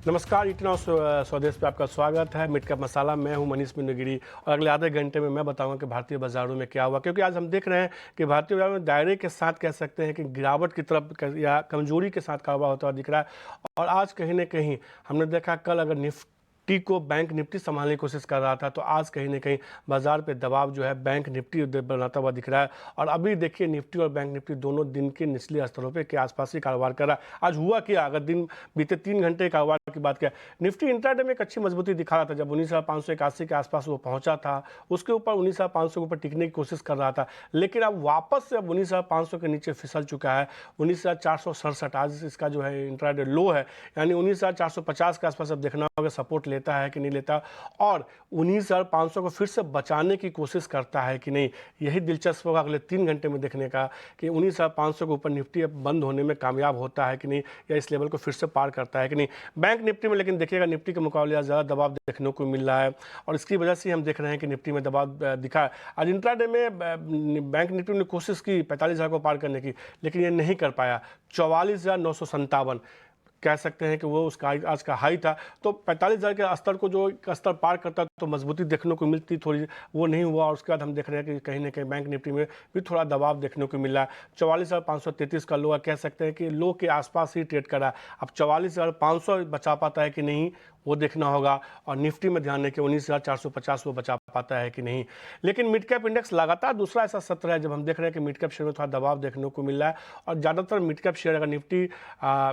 नमस्कार, इतना स्वदेश पे आपका स्वागत है। मिड कैप मसाला, मैं हूं मनीष गिरी और अगले आधे घंटे में मैं बताऊंगा कि भारतीय बाजारों में क्या हुआ, क्योंकि आज हम देख रहे हैं कि भारतीय बाजार में दायरे के साथ कह सकते हैं कि गिरावट की तरफ या कमजोरी के साथ कारोबार होता हुआ दिख रहा है। और आज कहीं ना कहीं हमने देखा, कल अगर निफ्टी को बैंक निफ्टी संभालने की कोशिश कर रहा था, तो आज कहीं ना कहीं बाजार पे दबाव जो है बैंक निफ्टी बनाता हुआ दिख रहा है। और अभी देखिए, निफ्टी और बैंक निफ्टी दोनों दिन के निचले स्तरों पे के आसपास ही कारोबार कर रहा है। आज हुआ क्या, अगर दिन बीते 3 घंटे कारोबार की बात किया, निफ्टी इंट्राडे में एक अच्छी मजबूती दिखा रहा था। जब 19,581 के आसपास वो पहुंचा था, उसके ऊपर 19,500 के ऊपर टिकने की कोशिश कर रहा था, लेकिन अब वापस से अब 19,500 के नीचे फिसल चुका है। 19,467 आज इसका जो है इंट्राडे लो है, यानी 19,450 के आसपास अब देखना होगा सपोर्ट लेता है कि नहीं लेता, और 19,500 को फिर से बचाने की कोशिश करता है कि नहीं। यही दिलचस्प होगा अगले 3 घंटे में देखने का कि 19,500 के ऊपर निफ्टी अब बंद होने में कामयाब होता है कि नहीं, या इस लेवल को फिर से पार करता है कि नहीं। बैंक निफ्टी में लेकिन देखिएगा, निफ्टी के मुकाबले ज़्यादा दबाव देखने को मिल रहा है, और इसकी वजह से हम देख रहे हैं कि निफ्टी में दबाव दिखा है। आज इंट्राडे में बैंक निफ्टी ने कोशिश की 45,000 को पार करने की, लेकिन ये नहीं कर पाया। 44,957 कह सकते हैं कि वो उसका आज का हाई था। तो 45,000 के स्तर को जो स्तर पार करता तो मजबूती देखने को मिलती थोड़ी, वो नहीं हुआ। और उसके बाद हम देख रहे हैं कि कहीं ना कहीं बैंक निफ्टी में भी थोड़ा दबाव देखने को मिला है। 44,533 का लो कह सकते हैं कि लो के आसपास ही ट्रेड करा। अब 44,500 बचा पाता है कि नहीं, वो देखना होगा। और निफ्टी में ध्यान रखिए, 19,450 वो बचा पाता है कि नहीं। लेकिन मिड कैप इंडेक्स लगातार दूसरा ऐसा सत्र है जब हम देख रहे हैं कि मिड कैप शेयर में थोड़ा दबाव देखने को मिल रहा है। और ज़्यादातर मिड कैप शेयर, अगर निफ्टी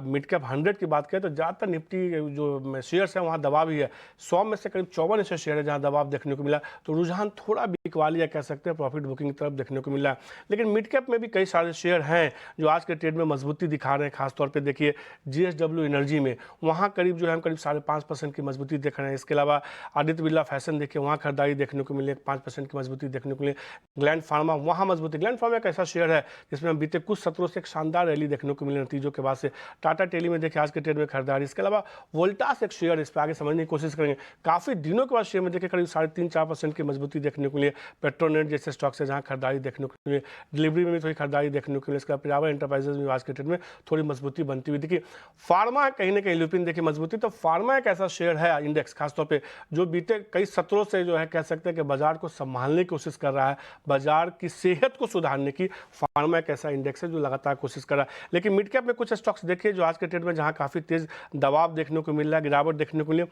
मिड कैप 100 की बात करें तो ज़्यादातर निफ्टी जो शेयर्स है वहाँ दबाव ही है। 100 में से करीब 54 ऐसे शेयर है जहाँ दबाव देखने को मिला। तो रुझान थोड़ा बिकवाली कह सकते हैं, प्रॉफिट बुकिंग की तरफ देखने को मिला है। लेकिन मिड कैप में भी कई सारे शेयर हैं जो आज के ट्रेड में मजबूती दिखा रहे हैं। खासतौर पर देखिए JSW एनर्जी में, वहाँ करीब जो है हम करीब 5.5% की मजबूती देख रहे हैं। इसके अलावा आदित्य बिरला फैशन देखिए, वहाँ खरीदारी देखने को मिले, 5% की मजबूती देखने को मिले। ग्लैंड फार्मा, वहाँ मजबूती। ग्लैंड फार्मा एक ऐसा शेयर है जिसमें हम बीते कुछ सत्रों से एक शानदार रैली देखने को मिले नतीजों के बाद से। टाटा टेली में देखिए आज के ट्रेड में खरीदारी। इसके अलावा वोल्टास एक शेयर, इस पर आगे समझने की कोशिश करेंगे। काफ़ी दिनों के बाद शेयर में देखिए करीब 3.5-4% की मजबूती देखने को मिली। पेट्रोनेट जैसे स्टॉक से जहाँ खरीदारी देखने को मिली, डिलीवरी में भी थोड़ी खरीदारी देखने को मिली। इसके बाद पिरामल एंटरप्राइजेज में आज के ट्रेड में थोड़ी मजबूती बनती हुई देखिए। फार्मा कहीं ना कहीं ल्यूपिन देखिए मजबूती। तो फार्मा एक ऐसा शेयर है इंडेक्स खासतौर पे जो बीते कई सत्रों से जो है कह सकते हैं कि बाजार को संभालने की कोशिश कर रहा है, बाजार की सेहत को सुधारने की। फार्मा एक ऐसा इंडेक्स है जो लगातार कोशिश कर रहा है। लेकिन मिड कैप में कुछ स्टॉक्स देखिए जो आज के ट्रेड में जहां काफी तेज दबाव देखने को मिल रहा है, गिरावट देखने को मिली।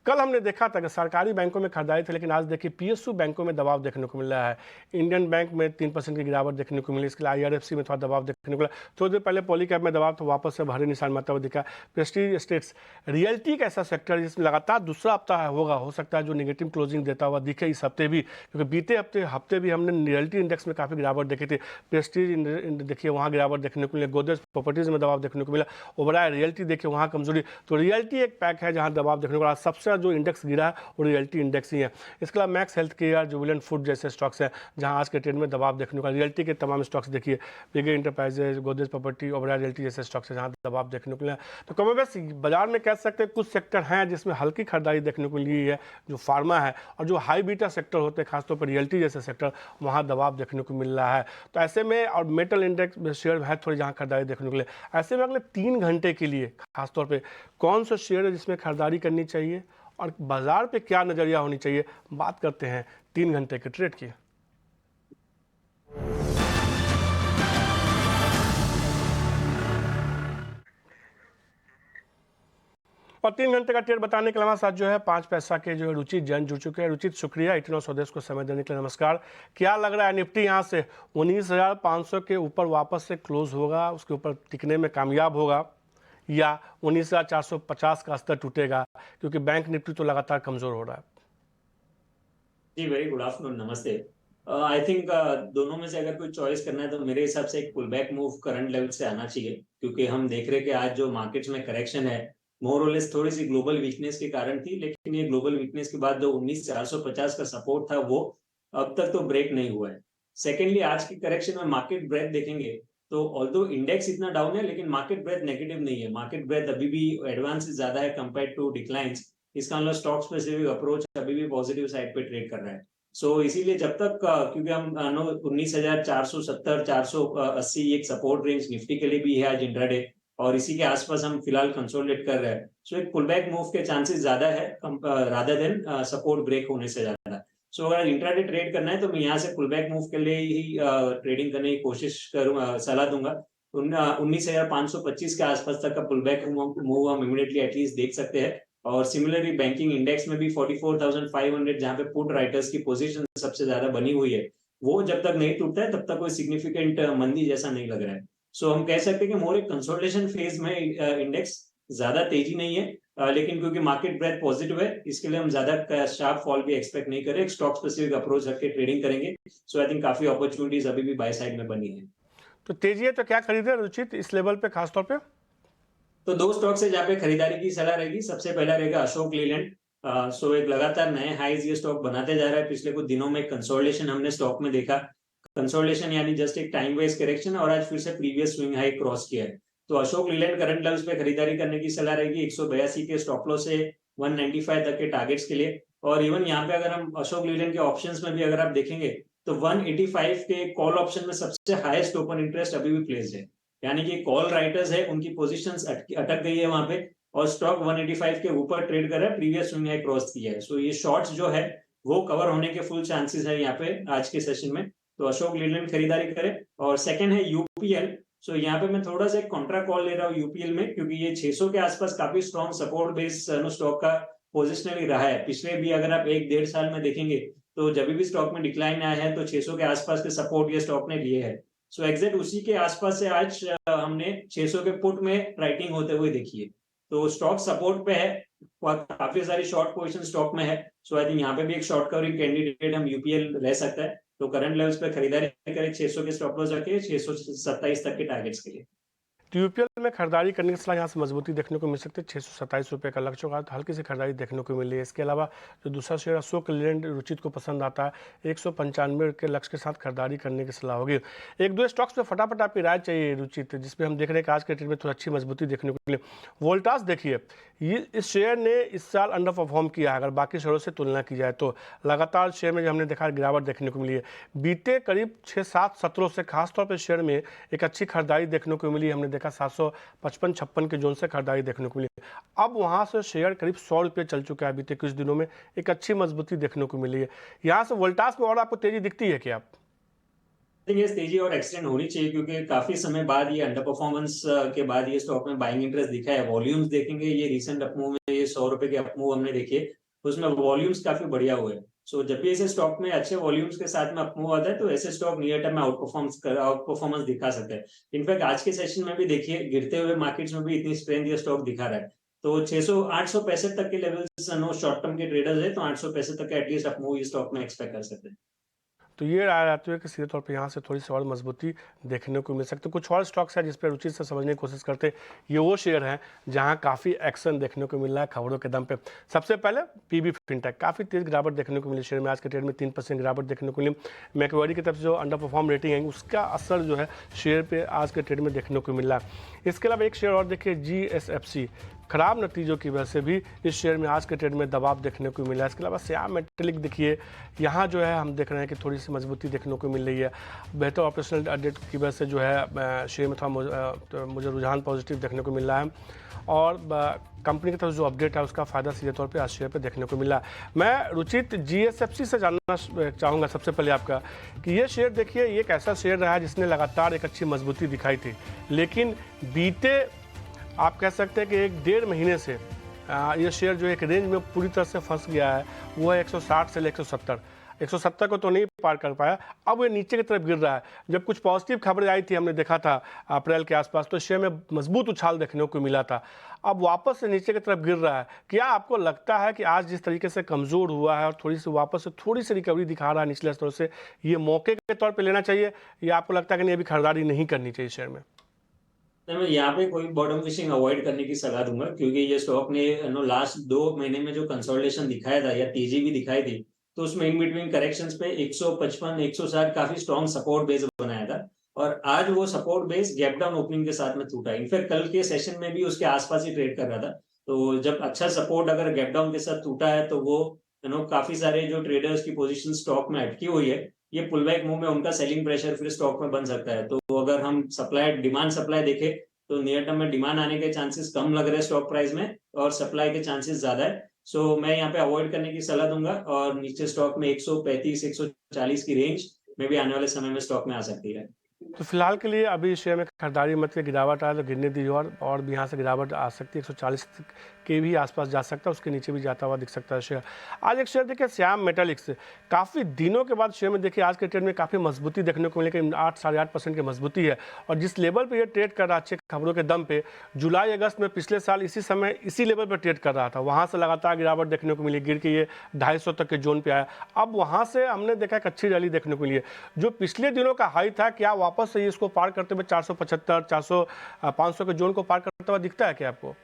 कल हमने देखा था कि सरकारी बैंकों में खरीदारी थी, लेकिन आज देखिए PSU बैंकों में दबाव देखने को मिल रहा है। इंडियन बैंक में 3% की गिरावट देखने को मिली। इसके लिए IRFC में थोड़ा दबाव देखने को मिला। थोड़ी देर पहले पॉलीकैब में दबाव तो वापस से भारी निशान मारता हुआ दिखा। प्रेस्टीज एस्टेट्स, रियल्टी का ऐसा सेक्टर जिसमें लगातार दूसरा हफ्ता होगा, हो सकता है जो नेगेटिव क्लोजिंग देता हुआ दिखे इस हफ्ते भी, क्योंकि बीते हफ्ते भी हमने रियल्टी इंडेक्स में काफ़ी गिरावट देखी थी। प्रेस्टीज देखिए वहाँ गिरावट देखने को मिली। गोदरेज प्रॉपर्टीज में दबाव देखने को मिला। ओबराय रियल्टी देखिए वहाँ कमजोरी। तो रियल्टी एक पैक है जहाँ दबाव देखने को मिला। सबसे जो इंडेक्स गिरा और रियल्टी इंडेक्स ही है। इसके अलावा max health care, Jubilant food जैसे स्टॉक्स हैं जहां आज के ट्रेड में दबाव देखने को। रियल्टी के तमाम स्टॉक्स देखिए, बिगे enterprises, Godrej property, Oberoi realty जैसे स्टॉक्स हैं जहां दबाव देखने को मिला। तो कम बेस बाजार में कह सकते हैं कुछ सेक्टर हैं जिसमें हल्की खरीदारी देखने को मिली है, जो फार्मा है, और जो हाई बीटा सेक्टर होते हैं खासतौर पर रियल्टी जैसे सेक्टर, वहाँ दबाव देखने को मिल रहा है। तो ऐसे में, और मेटल इंडेक्स शेयर है थोड़ी जहाँ खरीदारी देखने को मिले। ऐसे में अगले 3 घंटे के लिए खासतौर पर कौन सा शेयर है जिसमें खरीदारी करनी चाहिए और बाजार पे क्या नजरिया होनी चाहिए, बात करते हैं 3 घंटे के ट्रेड की। और 3 घंटे का ट्रेड बताने के अलावा साथ जो है 5 पैसा के जो है रुचित जैन जुड़ चुके हैं। रुचित, शुक्रिया इतना स्वदेश को समय देने के लिए। नमस्कार। क्या लग रहा है निफ्टी यहाँ से 19,500 के ऊपर वापस से क्लोज होगा, उसके ऊपर टिकने में कामयाब होगा, या 19,450 का स्तर टूटेगा, क्योंकि बैंक निफ्टी तो लगातार कमजोर हो रहा है? जी वेरी गुड आफ्टरनून, नमस्ते। आई थिंक दोनों में से अगर कोई चॉइस करना है तो मेरे हिसाब से एक pull back move current level से आना चाहिए, क्योंकि हम देख रहे हैं कि आज जो मार्केट्स में करेक्शन है मोर और लेस थोड़ी सी ग्लोबल वीकनेस के कारण थी, लेकिन ये ग्लोबल वीकनेस के बाद जो 19,450 का सपोर्ट था वो अब तक तो ब्रेक नहीं हुआ है। सेकेंडली, आज की करेक्शन में मार्केट ब्रेथ देखेंगे तो ऑल्दो इंडेक्स इतना डाउन है लेकिन मार्केट ब्रेथ नेगेटिव नहीं है। मार्केट ब्रेथ अभी भी एडवांस ज्यादा है कंपेयर टू डिक्लाइंस। इसका मतलब स्टॉक स्पेसिफिक अप्रोच अभी भी पॉजिटिव साइड पे ट्रेड कर रहा है। इसीलिए जब तक क्योंकि हम 19,470 480 एक सपोर्ट रेंज निफ्टी के लिए भी है आज इंट्राडे, और इसी के आसपास हम फिलहाल कंसोलिडेट कर रहे हैं। सो एक पुल बैक मूव के चांसेस ज्यादा है रादर देन सपोर्ट ब्रेक होने से ज्यादा। सो अगर इंट्राडे ट्रेड करना है तो मैं यहाँ से पुल बैक मूव के लिए ही ट्रेडिंग करने की कोशिश करूंगा, सलाह दूंगा। 19,525 के आसपास तक का पुल बैक मूव हम इमीडिएटली एटलीस्ट देख सकते हैं। और सिमिलरली बैंकिंग इंडेक्स में भी 44,500 जहां पे पुट राइटर्स की पोजीशन सबसे ज्यादा बनी हुई है, वो जब तक नहीं टूटता है तब तक कोई सिग्निफिकेंट मंदी जैसा नहीं लग रहा है। सो हम कह सकते हैं कि मोर एक कंसोलिडेशन फेज में इंडेक्स, ज्यादा तेजी नहीं है, लेकिन क्योंकि मार्केट ब्रेथ पॉजिटिव है, इसके लिए हम ज्यादा शार्प फॉल भी एक्सपेक्ट नहीं करें, एक स्टॉक स्पेसिफिक अप्रोच रख के ट्रेडिंग करेंगे। सो आई थिंक काफी अपॉर्चुनिटीज अभी भी बाय साइड में बनी है। तो तेजी है तो क्या खरीदे रुचित इस लेवल पे खासतौर पे? तो दो स्टॉक से जहाँ पे खरीदारी की सलाह रहेगी, सबसे पहला रहेगा अशोक लीलैंड। सो एक लगातार नए हाईज ये स्टॉक बनाते जा रहा है। पिछले कुछ दिनों में कंसोलिडेशन हमने स्टॉक में देखा। कंसोलिडेशन यानी जस्ट एक टाइम वाइज करेक्शन, और आज फिर से प्रीवियस स्विंग हाई क्रॉस किया है। तो अशोक लीलैंड करंट लेवल्स पे खरीदारी करने की सलाह रहेगी 182 के स्टॉप लॉस से 195 तक के टारगेट्स के लिए। और इवन यहाँ पे अगर हम अशोक लीलैंड के ऑप्शंस में भी अगर आप देखेंगे तो 185 के कॉल ऑप्शन में सबसे हाईएस्ट ओपन इंटरेस्ट अभी भी प्लेस्ड है, यानी कि कॉल राइटर्स है उनकी पोजीशंस अटक गई है वहां पे, और स्टॉक 185 के ऊपर ट्रेड कर रहा है, प्रीवियस स्विंग हाई क्रॉस किया है। सो ये शॉर्ट्स जो है वो कवर होने के फुल चांसेस है यहाँ पे आज के सेशन में। तो अशोक लीलैंड खरीदारी करें। और सेकंड है यूपीएल। सो यहाँ पे मैं थोड़ा सा कॉन्ट्रा कॉल ले रहा हूँ यूपीएल में, क्योंकि ये 600 के आसपास काफी स्ट्रॉन्ग सपोर्ट बेस स्टॉक का पोजिशनली रहा है। पिछले भी अगर आप 1-1.5 साल में देखेंगे तो जब भी स्टॉक में डिक्लाइन आया है तो 600 के आसपास के सपोर्ट ये स्टॉक ने लिए है। सो एग्जैक्ट उसी के आसपास से आज हमने 600 के पुट में राइटिंग होते हुए देखी है। तो स्टॉक सपोर्ट पे है, काफी सारी शॉर्ट पोजीशन स्टॉक में है। सो आई थिंक यहाँ पे भी एक शॉर्ट कवरिंग कैंडिडेट हम यूपीएल रह सकता है। तो करंट लेवल्स पे खरीदारी करें 600 के स्टॉप लॉस रखे 627 तक के टारगेट्स के लिए। तो यूपीएल में खरीदारी करने के सलाह यहाँ से मजबूती देखने को मिल सकती है। 627 रुपये का लक्ष्य होगा तो हल्की सी खरीदारी देखने को मिली है। इसके अलावा जो दूसरा शेयर अशोक लीलैंड रुचित को पसंद आता है, 195 के लक्ष्य के साथ खरीदारी करने की सलाह होगी। एक दो स्टॉक्स पे फटाफट आपकी राय चाहिए रुचित, जिसपे हम देख रहे हैं कि आज के ट्रेड में थोड़ी अच्छी मजबूती देखने को मिली। वोल्टास देखिए, ये इस शेयर ने इस साल अंडर परफॉर्म किया है अगर बाकी शेयरों से तुलना की जाए तो। लगातार शेयर में जो हमने देखा गिरावट देखने को मिली है। बीते करीब 6-7 सत्रों से खासतौर पर शेयर में एक अच्छी खरीदारी देखने को मिली। हमने देखा 755-56 के जोन से खरीदारी देखने को मिली। अब वहां से शेयर करीब 100 रुपये चल चुका है। बीते कुछ दिनों में एक अच्छी मजबूती देखने को मिली है। यहाँ से वोल्टास में और आपको तेजी दिखती है क्या? ये तेजी और एक्सटेंड होनी चाहिए, क्योंकि काफी समय बाद ये अंडर परफॉर्मेंस के बाद ये स्टॉक में बाइंग इंटरेस्ट दिखा है। वॉल्यूम्स देखेंगे, ये रिसेंट अपमूव में ये 100 रुपए के अपमूव हमने देखे, उसमें वॉल्यूम्स काफी बढ़िया हुए। सो जब भी ऐसे स्टॉक में अच्छे वॉल्यूम्स के साथ में अपमूव आता है तो ऐसे स्टॉक नियर टर्म में आउट परफॉर्मेंस दिखा सकते हैं। इनफैक्ट आज के सेशन में भी देखिए गिरते हुए मार्केट्स में भी इतनी स्ट्रेंथ ये स्टॉक दिखा रहा है। तो 865 तक के लेवल्स नो शॉर्ट टर्म के ट्रेडर्स है तो 865 तक का एटलीस्ट अपमूव ये स्टॉक में एक्सपेक्ट कर सकते हैं। तो ये राय आती है कि सीधे तौर पे यहाँ से थोड़ी सी और मजबूती देखने को मिल सकती है। कुछ और स्टॉक्स है जिस पर रुचि से समझने की कोशिश करते हैं। ये वो शेयर हैं जहाँ काफ़ी एक्शन देखने को मिल रहा है खबरों के दम पे। सबसे पहले पीबी फिनटेक, काफ़ी तेज गिरावट देखने को मिली शेयर में। आज के ट्रेड में 3% गिरावट देखने को मिली। मैक्वारी की तरफ से जो अंडर परफॉर्म रेटिंग है उसका असर जो है शेयर पे आज के ट्रेड में देखने को मिल रहा है। इसके अलावा एक शेयर और देखिए GSFC, खराब नतीजों की वजह से भी इस शेयर में आज के ट्रेड में दबाव देखने को मिला है। इसके अलावा श्याम मेटेलिक देखिए, यहाँ जो है हम देख रहे हैं कि थोड़ी सी मजबूती देखने को मिल रही है। बेहतर ऑपरेशनल अपडेट की वजह से जो है शेयर में थोड़ा मुझे रुझान पॉजिटिव देखने को मिल रहा है, और कंपनी की तरफ जो अपडेट है उसका फ़ायदा सीधे तौर पे आज शेयर पे देखने को मिला। मैं रुचित GSFC से जानना चाहूँगा सबसे पहले आपका कि ये शेयर देखिए, ये एक ऐसा शेयर रहा है जिसने लगातार एक अच्छी मजबूती दिखाई थी, लेकिन बीते आप कह सकते हैं कि 1-1.5 महीने से ये शेयर जो एक रेंज में पूरी तरह से फंस गया है। वो है 160 से 170 को तो नहीं पार कर पाया। अब ये नीचे की तरफ गिर रहा है। जब कुछ पॉजिटिव खबरें आई थी, हमने देखा था अप्रैल के आसपास, तो शेयर में मजबूत उछाल देखने को मिला था। अब वापस से नीचे की तरफ गिर रहा है। क्या आपको लगता है कि आज जिस तरीके से कमज़ोर हुआ है और थोड़ी सी वापस से थोड़ी सी रिकवरी दिखा रहा है निचले स्तर से, ये मौके के तौर पर लेना चाहिए, या आपको लगता है कि नहीं अभी खरीदारी नहीं करनी चाहिए शेयर में? मैं यहाँ पे कोई बॉटम फिशिंग अवॉइड करने की सलाह दूंगा, क्योंकि ये स्टॉक ने लास्ट 2 महीने में जो कंसोलिडेशन दिखाया था या तेजी भी दिखाई थी, तो उसमें इन बिटवीन करेक्शंस पे 155 160 काफी स्ट्रॉन्ग सपोर्ट बेस बनाया था, और आज वो support base gap down opening के साथ में टूटा। इनफैक्ट कल के सेशन में भी उसके आसपास ही ट्रेड कर रहा था। तो जब अच्छा सपोर्ट अगर गैप डाउन के साथ टूटा है तो वो काफी सारे जो ट्रेडर्स की पोजीशन स्टॉक में अटकी हुई है, ये पुल बैक मूव में उनका सेलिंग प्रेशर फिर स्टॉक में बन सकता है। तो अगर हम डिमांड सप्लाई देखें तो नियर टर्म में डिमांड आने के चांसेस कम लग रहे हैं स्टॉक प्राइस में और सप्लाई के चांसेस ज़्यादा है। सो मैं यहाँ पे अवॉइड करने की सलाह दूंगा और नीचे स्टॉक में 135 140 की रेंज में भी आने वाले समय में स्टॉक में आ सकती है। तो फिलहाल के लिए अभी शेयर में खरीदारी मत के, गिरावट आए तो गिरने दी, और भी यहाँ से गिरावट आ सकती है, 140 के भी आसपास जा सकता है, उसके नीचे भी जाता हुआ दिख सकता है शेयर। आज एक शेयर देखिए श्याम मेटालिक्स, काफ़ी दिनों के बाद शेयर में देखिए आज के ट्रेड में काफ़ी मजबूती देखने को मिली कि 8 साढ़े 8% की मजबूती है। और जिस लेवल पर यह ट्रेड कर रहा अच्छे खबरों के दम पे, जुलाई अगस्त में पिछले साल इसी समय इसी लेवल पर ट्रेड कर रहा था, वहाँ से लगातार गिरावट देखने को मिली, गिर के ये 250 तक के जोन पे आया। अब वहाँ से हमने देखा एक अच्छी रैली देखने को मिली है। जो पिछले दिनों का हाई था, क्या वापस से इसको पार करते हुए 475 400 500 के जोन को पार करता हुआ दिखता है क्या आपको?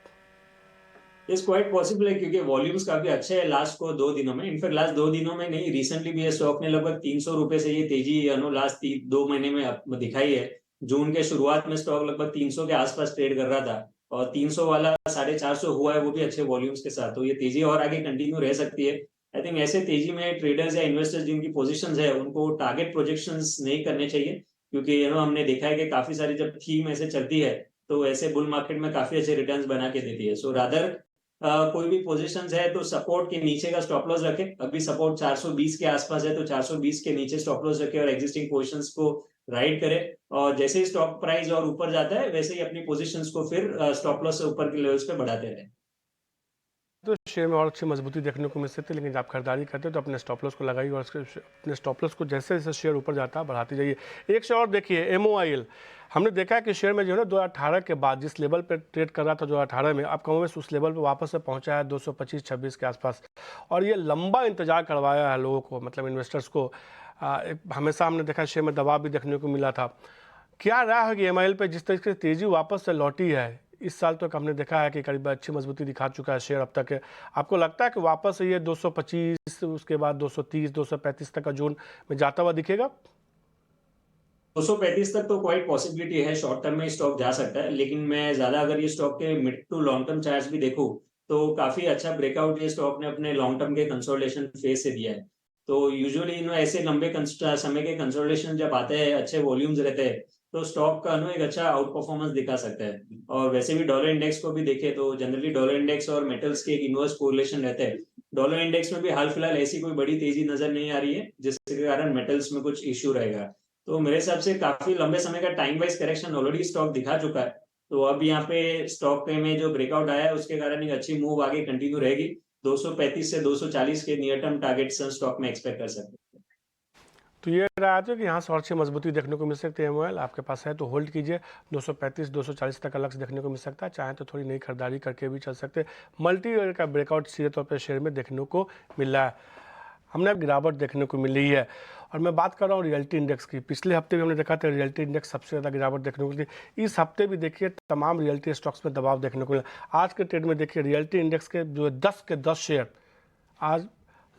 इस क्वाइट पॉसिबल है क्योंकि वॉल्यूम्स काफी अच्छे हैं लास्ट को 2 दिनों में। इनफैक्ट लास्ट 2 दिनों में नहीं, रिसेंटली भी ये स्टॉक ने लगभग 300 रुपए से ये तेजी लास्ट 2 महीने में दिखाई है। जून के शुरुआत में स्टॉक लगभग 300 के आसपास ट्रेड कर रहा था और 300 वाला 450 हुआ है, वो भी अच्छे वॉल्यूम्स के साथ। तो ये तेजी और आगे कंटिन्यू रह सकती है। आई थिंक ऐसे तेजी में ट्रेडर्स या इन्वेस्टर्स जिनकी पोजिशन है उनको टारगेट प्रोजेक्शंस नहीं करने चाहिए, क्योंकि हमने देखा है कि काफी सारी जब थीम ऐसे चलती है तो ऐसे बुल मार्केट में काफी अच्छे रिटर्न्स बना के देती है। सो रादर कोई भी पोजीशंस है तो सपोर्ट के नीचे का स्टॉप लॉस रखे। अभी सपोर्ट 420 के आसपास है तो 420 के नीचे स्टॉप लॉस रखे और एग्जिस्टिंग पोजीशंस को राइड करे। और जैसे ही स्टॉक प्राइस और ऊपर जाता है वैसे ही अपनी पोजीशंस को फिर स्टॉप लॉस से ऊपर के लेवल्स पे बढ़ाते रहे। तो शेयर में और अच्छी मजबूती देखने को मिल सकती है, लेकिन जब आप खरीदारी करते हैं तो अपने स्टॉप लॉस को लगाइए और अपने स्टॉप लॉस को जैसे जैसे शेयर ऊपर जाता है बढ़ाते जाइए। एक शेयर और देखिए MOIL, हमने देखा है कि शेयर में जो है ना 2018 के बाद जिस लेवल पे ट्रेड कर रहा था 2018 में, अब कम उस लेवल पे वापस से पहुंचा है 225-26 के आसपास। और ये लंबा इंतजार करवाया है लोगों को, मतलब इन्वेस्टर्स को। हमेशा हमने देखा शेयर में दबाव भी देखने को मिला था। क्या राय होगी MIL पे, जिस तरीके से तेजी वापस से लौटी है इस साल तक हमने देखा है कि करीब अच्छी मजबूती दिखा चुका है शेयर अब तक। आपको लगता है कि वापस ये 225 उसके बाद 230 235 तक का जोन में जाता हुआ दिखेगा? 235 तक तो क्वाइट पॉसिबिलिटी है, शॉर्ट टर्म में स्टॉक जा सकता है। लेकिन मैं ज्यादा अगर ये स्टॉक के mid to long term charts भी देखूं तो काफी अच्छा ब्रेकआउट ये स्टॉक ने अपने लॉन्ग टर्म के कंसोलिडेशन फेज से दिया है। तो यूजुअली ऐसे लंबे समय के कंसोलिडेशन जब आते हैं, अच्छे वॉल्यूम्स रहते हैं, तो स्टॉक का एक अच्छा आउट परफॉर्मेंस दिखा सकता है। और वैसे भी डॉलर इंडेक्स को भी देखे तो जनरली डॉलर इंडेक्स और मेटल्स के एक इनवर्स कोरिलेशन रहते हैं। डॉलर इंडेक्स में भी हाल फिलहाल ऐसी कोई बड़ी तेजी नजर नहीं आ रही है, जिसके कारण मेटल्स में कुछ इश्यू रहेगा। तो मेरे हिसाब से काफी लंबे समय का time wise correction already stock दिखा चुका है। तो अब यहाँ पे स्टॉक में जो ब्रेकआउट आया है उसके कारण एक अच्छी मूव आगे कंटिन्यू रहेगी। 235 से 240 के नियर टर्म टारगेट स्टॉक में एक्सपेक्ट कर सकते हैं। तो ये रहा है कि यहाँ से और अच्छी मजबूती देखने को मिल सकती है। MOIL आपके पास है तो होल्ड कीजिए, 235 240 तक का लक्ष्य देखने को मिल सकता है। चाहे तो थोड़ी नई खरीदारी करके भी चल सकते हैं। मल्टी ईयर का ब्रेकआउट सीधे तौर पर शेयर में देखने को मिल रहा है। हमने अब गिरावट देखने को मिल रही है। और मैं बात कर रहा हूँ रियल्टी इंडेक्स की। पिछले हफ्ते भी हमने देखा था रियल्टी इंडेक्स सबसे ज़्यादा गिरावट देखने को मिली। इस हफ्ते भी देखिए तमाम रियल्टी स्टॉक्स में दबाव देखने को मिला। आज के ट्रेड में देखिए रियल्टी इंडेक्स के जो 10 के 10 शेयर आज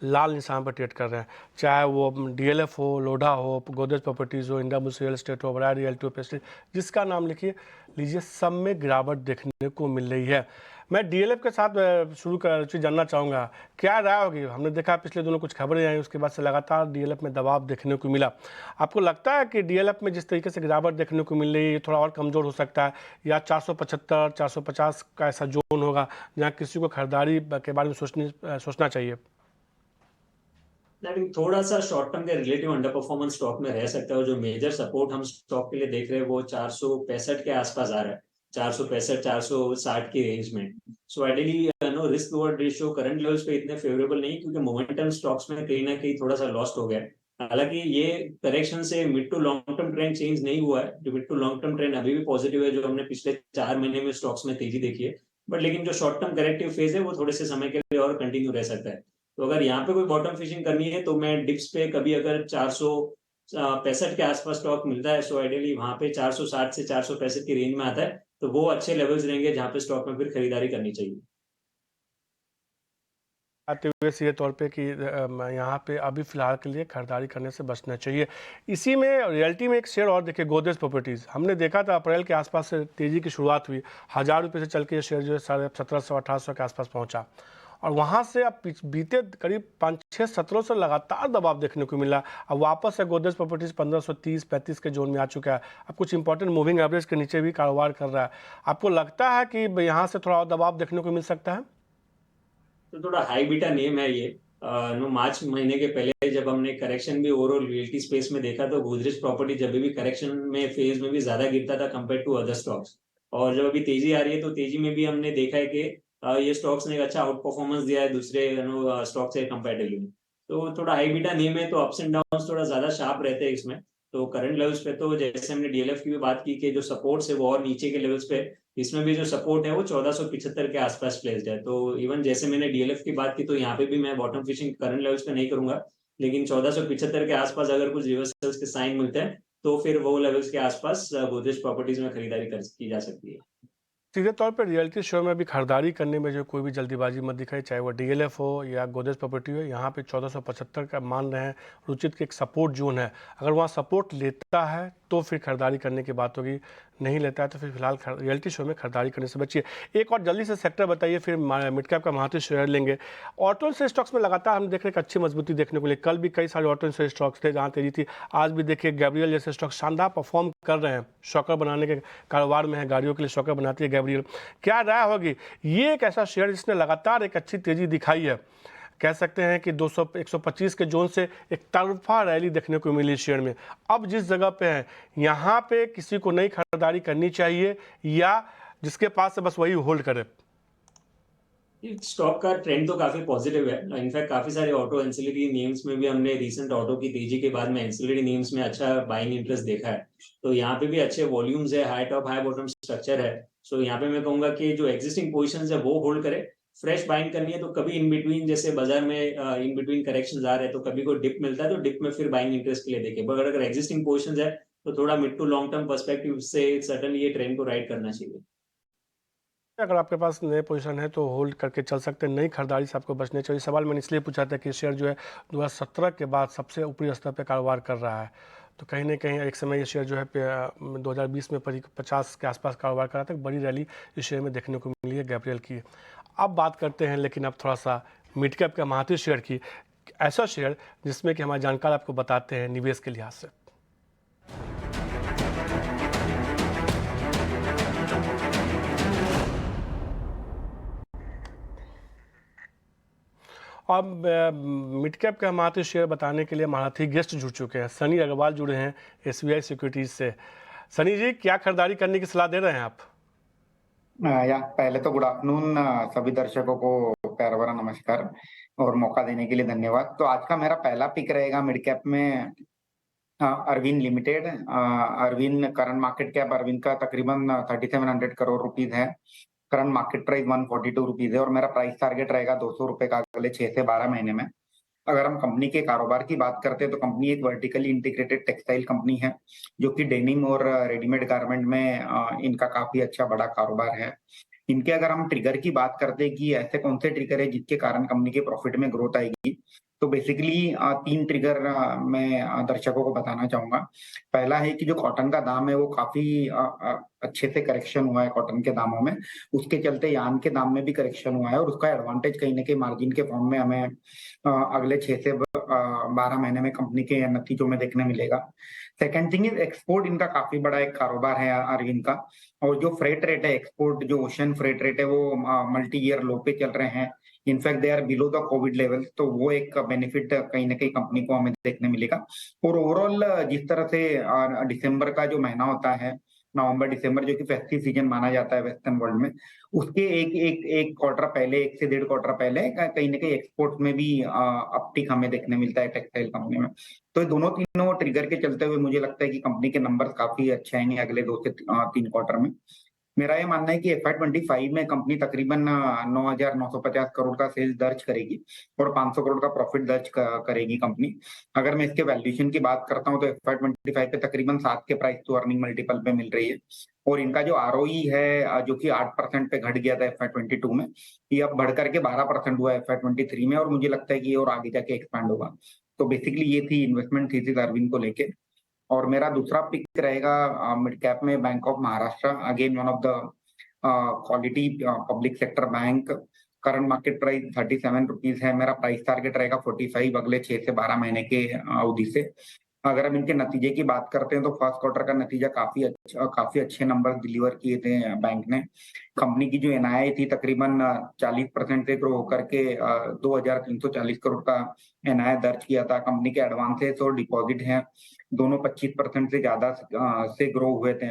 लाल निशान पर ट्रेड कर रहे हैं, चाहे वो DLF हो, लोढ़ा हो, गोदरेज प्रॉपर्टीज़ हो, इंडाबुल्स रियल एस्टेट हो, बड़ा रियल्टी हो, पेस्ट्री, जिसका नाम लिखिए लीजिए, सब में गिरावट देखने को मिल रही है। मैं DLF के साथ शुरू कर चीज़ जानना चाहूँगा, क्या राय होगी? हमने देखा पिछले दिनों कुछ खबरें आई, उसके बाद से लगातार DLF में दबाव देखने को मिला। आपको लगता है कि DLF में जिस तरीके से गिरावट देखने को मिल रही है थोड़ा और कमज़ोर हो सकता है, या 475 450 का ऐसा जोन होगा जहाँ किसी को खरीदारी के बारे में सोचना चाहिए? लेकिन थोड़ा सा शॉर्ट टर्म के रिलेटिव अंडर परफॉर्मेंस स्टॉक में रह सकता है। और जो मेजर सपोर्ट हम स्टॉक के लिए देख रहे हैं वो 465 के आसपास आ रहा है, 465 460 की रेंज में। So ideally risk reward ratio current levels पे इतने फेवरेबल नहीं, क्योंकि मोमेंटम स्टॉक्स में कहीं ना कहीं थोड़ा सा लॉस्ट हो गया है। हालांकि ये करेक्शन से mid to long term trend change नहीं हुआ है। जो mid to long term trend अभी भी पॉजिटिव है, जो हमने पिछले 4 महीने में स्टॉक्स में तेजी देखी है। बट लेकिन जो शॉर्ट टर्म करेक्टिव फेज है वो थोड़े से समय के लिए और कंटिन्यू रह सकता है। तो अगर यहाँ पे कोई बॉटम फिशिंग करनी है तो मैं डिप्स पे कभी अगर 465 के आसपास स्टॉक मिलता है, सो आइडियली वहां पे 460 से 465 की रेंज में आता है, तो वो अच्छे लेवल्स रहेंगे जहां पे स्टॉक में फिर खरीदारी करनी चाहिए। आते हुए सीधे तौर पे कि यहाँ पे अभी फिलहाल के लिए खरीदारी करने से बचना चाहिए। इसी में रियल्टी में एक शेयर और देखिए, गोदरेज प्रॉपर्टीज़। हमने देखा था अप्रैल के आसपास से तेज़ी की शुरुआत हुई, 1000 रुपये से चल के ये शेयर जो है 1750 1800 के आसपास पहुँचा। और वहाँ से अब बीते करीब 5-6 सत्रों से लगातार दबाव देखने को मिला। अब वापस से गोदरेज प्रॉपर्टीज 1530-35 के जोन में आ चुका है। अब कुछ इंपॉर्टेंट मूविंग एवरेज के नीचे भी कारोबार कर रहा है। आपको लगता है कि यहाँ से थोड़ा और दबाव देखने को मिल सकता है? तो थोड़ा हाई बीटा नेम है ये। नो मार्च महीने के पहले जब हमने करेक्शन भी ओवरऑल रियल्टी स्पेस में देखा तो गोदरेज प्रॉपर्टी जब भी करेक्शन में फेज में भी ज्यादा गिरता था कंपेयर टू अदर स्टॉक्स। और जब अभी तेजी आ रही है तो तेजी में भी हमने देखा है कि ये स्टॉक्स ने एक अच्छा आउट परफॉर्मेंस दिया है दूसरे स्टॉक से कंपेरेटिवली। तो थोड़ा हाई बीटा नेम है तो अप्स एंड डाउन थोड़ा ज्यादा शार्प रहते हैं इसमें। तो करंट लेवल्स पे तो जैसे हमने डीएलएफ की भी बात की कि जो सपोर्ट्स है वो और नीचे के लेवल्स पे, इसमें भी जो सपोर्ट है वो 1475 के आसपास प्लेस्ड है। तो इवन जैसे मैंने डीएलएफ की बात की तो यहाँ पे भी मैं बॉटम फिशिंग करंट लेवल्स पे नहीं करूंगा, लेकिन 1475 के आसपास अगर कुछ रिवर्सल्स के साइन मिलते हैं तो फिर वो लेवल्स के आसपास गोदरेज प्रॉपर्टीज में खरीदारी की जा सकती है। सीधे तौर पे रियलिटी शो में भी खरीदारी करने में जो कोई भी जल्दीबाजी मत दिखाई, चाहे वो डीएलएफ हो या गोदरेज प्रॉपर्टी हो। यहाँ पे 1475 का मान रहे हैं रुचित के एक सपोर्ट जोन है। अगर वहाँ सपोर्ट लेता है तो फिर खरीदारी करने की बात होगी, नहीं लेता है तो फिर फिलहाल रियलिटी शो में खरीदारी करने से बचिए। एक और जल्दी से सेक्टर बताइए, फिर मिड कैप का महारथी शेयर लेंगे। ऑटो से स्टॉक्स में लगातार हम देख रहे हैं कि अच्छी मजबूती देखने को मिली। कल भी कई सारे ऑटो से स्टॉक्स थे जहाँ तेजी थी। आज भी देखिए गैब्रियल जैसे स्टॉक शानदार परफॉर्म कर रहे हैं। शॉकर बनाने के कारोबार में है, गाड़ियों के लिए शॉकर बनाती है गैब्रियल। क्या राय होगी? ये एक ऐसा शेयर जिसने लगातार एक अच्छी तेजी दिखाई है। कह सकते हैं कि 200 125 के जोन से एक तरफा रैली देखने को मिली शेयर में। अब जिस जगह पे है यहाँ पे किसी को नई खरीदारी करनी चाहिए या जिसके पास है बस वही होल्ड करे? स्टॉक का ट्रेंड तो काफी पॉजिटिव है। इनफैक्ट काफी सारे ऑटो एंसिलरी नेम्स में भी हमने रिसेंट ऑटो की तेजी के बाद में एंसिलरी नेम्स में अच्छा बाइंग इंटरेस्ट देखा है। तो यहाँ पे भी अच्छे वॉल्यूम्स है, high top high bottom structure है। सो यहाँ पे मैं कहूंगा कि जो एग्जिस्टिंग पोजीशंस है वो होल्ड करे। फ्रेश बाइंग करनी है तो कभी इन बिटवीन, जैसे बाजार में इन बिटवीन करेक्शन आ रहे हैं तो कभी कोई डिप मिलता है तो डिप में फिर बाइंग इंटरेस्ट के लिए देखे। बट अगर एग्जिस्टिंग पोजीशंस है तो थोड़ा mid to long term perspective से सर्टनली ये ट्रेंड को राइड करना चाहिए। अगर आपके पास नए पोजीशन है तो होल्ड करके चल सकते हैं, नई खरीदारी से आपको बचने चाहिए। सवाल मैंने इसलिए पूछा था कि शेयर जो है 2017 के बाद सबसे ऊपरी स्तर पर कारोबार कर रहा है। तो कहीं ना कहीं एक समय ये शेयर जो है 2020 में 50 के आसपास कारोबार कर रहा था। बड़ी रैली इस शेयर में देखने को मिली है गैब्रियल की। अब बात करते हैं लेकिन अब थोड़ा सा मिड कैप का महारथी शेयर की। ऐसा शेयर जिसमें कि हमारे जानकार आपको बताते हैं निवेश के लिहाज से। अब मिड कैप का महारथी शेयर बताने के लिए महारथी गेस्ट जुड़ चुके हैं। सनी अग्रवाल जुड़े हैं एसबीआई सिक्योरिटीज से। सनी जी, क्या खरीदारी करने की सलाह दे रहे हैं आप? या पहले तो गुड आफ्टरनून सभी दर्शकों को प्यार भरा नमस्कार और मौका देने के लिए धन्यवाद। तो आज का मेरा पहला पिक रहेगा मिड कैप में Arvind limited. Arvind current market cap Arvind का तकरीबन 3700 करोड़ रुपीज है। करंट मार्केट प्राइस 142 रुपीज है और मेरा प्राइस टारगेट रहेगा 200 रुपए का अगले 6 से 12 महीने में। अगर हम कंपनी के कारोबार की बात करते हैं तो कंपनी एक वर्टिकली इंटीग्रेटेड टेक्सटाइल कंपनी है जो कि डेनिम और रेडीमेड गारमेंट में इनका काफी अच्छा बड़ा कारोबार है। इनके अगर हम ट्रिगर की बात करते हैं कि ऐसे कौन से ट्रिगर है जिसके कारण कंपनी के प्रॉफिट में ग्रोथ आएगी, तो बेसिकली 3 ट्रिगर मैं दर्शकों को बताना चाहूंगा। पहला है कि जो कॉटन का दाम है वो काफी अच्छे से करेक्शन हुआ है कॉटन के दामों में। उसके चलते यार्न के दाम में भी करेक्शन हुआ है और उसका एडवांटेज कहीं ना कहीं मार्जिन के फॉर्म में हमें अगले 6 से 12 महीने में कंपनी के नतीजों में देखने मिलेगा। सेकेंड थिंग इज एक्सपोर्ट इनका काफी बड़ा एक कारोबार है अरविंद का। और जो फ्रेट रेट है एक्सपोर्ट, जो ओशन फ्रेट रेट है वो मल्टी ईयर लो पे चल रहे हैं। In fact they are below the covid level. तो वो एक बेनिफिट कहीं ना कहीं कंपनी को हमें देखने मिलेगा। और ओवरऑल जिस तरह से दिसंबर का जो महीना होता है, नवंबर दिसंबर, जो कि फेस्टिव सीजन माना जाता है वेस्टर्न वर्ल्ड में, उसके एक क्वार्टर पहले, 1 से 1.5 क्वार्टर पहले कहीं ना कहीं एक्सपोर्ट में भी अपटिक हमें देखने मिलता है टेक्सटाइल कंपनी में। तो दोनों तीनों ट्रिगर के चलते हुए मुझे लगता है कि कंपनी के नंबर काफी अच्छे आएंगे अगले 2 से 3 क्वार्टर में। मेरा ये मानना है कि FY25 में कंपनी तकरीबन 9,950 करोड़ का सेल्स दर्ज करेगी और 500 करोड़ का प्रॉफिट दर्ज करेगी कंपनी। अगर मैं इसके वैल्यूएशन की बात करता हूं तो FY25 पे तकरीबन 7 के प्राइस टू अर्निंग मल्टीपल पे मिल रही है। और इनका जो ROE है जो कि 8% पे घट गया था FY22 में, ये अब बढ़कर के 12% हुआ है FY23 में और मुझे लगता है कि ये और आगे जाके एक्सपैंड होगा। तो बेसिकली ये थी इन्वेस्टमेंट थीसिस अरविंद को लेके। और मेरा दूसरा पिक रहेगा मिड कैप में bank of Maharashtra. Again one of the quality public sector bank current market price 37 rupees है। मेरा प्राइस टारगेट रहेगा 45 अगले 6 से 12 महीने के अवधि से। अगर हम इनके नतीजे की बात करते हैं तो फर्स्ट क्वार्टर का नतीजा काफी अच्छे नंबर डिलीवर किए थे बैंक ने। कंपनी की जो एनआईआई थी तकरीबन 40% से ग्रो होकर के 2,340 करोड़ का एनआईआई दर्ज किया था। कंपनी के एडवांसेस और डिपॉजिट हैं दोनों 25% से ज्यादा से ग्रो हुए थे।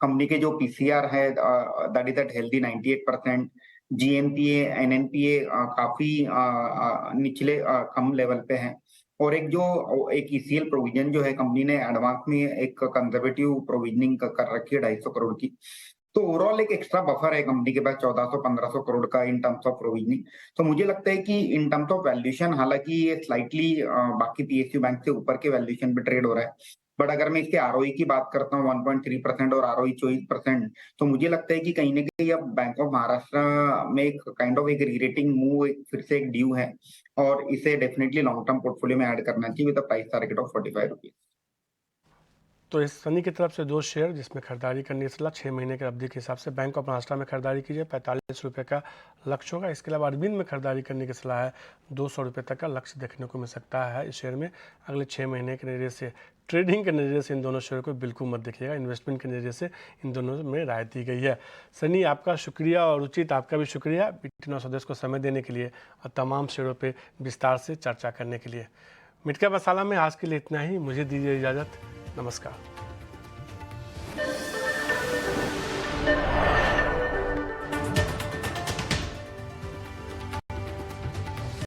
कंपनी के जो पीसीआर है that is at healthy 98%। GNPA NNPA काफी निचले कम लेवल पे है। और एक ईसीएल प्रोविजन जो है कंपनी ने एडवांस में एक कंजर्वेटिव प्रोविजनिंग कर रखी है 250 करोड़ की। तो ओवरऑल एक एक्स्ट्रा बफर है कंपनी के पास 1400-1500 करोड़ का इन टर्म्स ऑफ प्रोविजनिंग। तो मुझे लगता है कि इन टर्म्स ऑफ वैल्यूएशन हालांकि ये स्लाइटली बाकी पीएसयू बैंक से ऊपर के वैल्यूएशन पे ट्रेड हो रहा है, बट अगर मैं इसके आरओई की बात करता हूँ 1.3% और आरओई 24%, तो मुझे लगता है कि कहीं ना कहीं अब बैंक ऑफ महाराष्ट्र में एक काइंड ऑफ एक रीरेटिंग मूव फिर से एक ड्यू है और इसे डेफिनेटली लॉन्ग टर्म पोर्टफोलियो में ऐड करना चाहिए with price target of 45 rupees. तो इस सनी की तरफ से 2 शेयर जिसमें खरीदारी करने की सलाह 6 महीने की अवधि के हिसाब से बैंक ऑफ महाराष्ट्र में खरीदारी कीजिए, 45 रुपये का लक्ष्य होगा। इसके अलावा अरविंद में खरीदारी करने की सलाह है, 200 रुपये तक का लक्ष्य देखने को मिल सकता है इस शेयर में अगले 6 महीने के नज़रिए से। ट्रेडिंग के नज़रिए से इन दोनों शेयर को बिल्कुल मत देखिएगा, इन्वेस्टमेंट के नज़रिए से इन दोनों में राय दी गई है। सनी आपका शुक्रिया और उचित आपका भी शुक्रिया BT9 स्वदेश को समय देने के लिए और तमाम शेयरों पर विस्तार से चर्चा करने के लिए। मिड कैप मसाला में आज के लिए इतना ही, मुझे दीजिए इजाज़त, नमस्कार।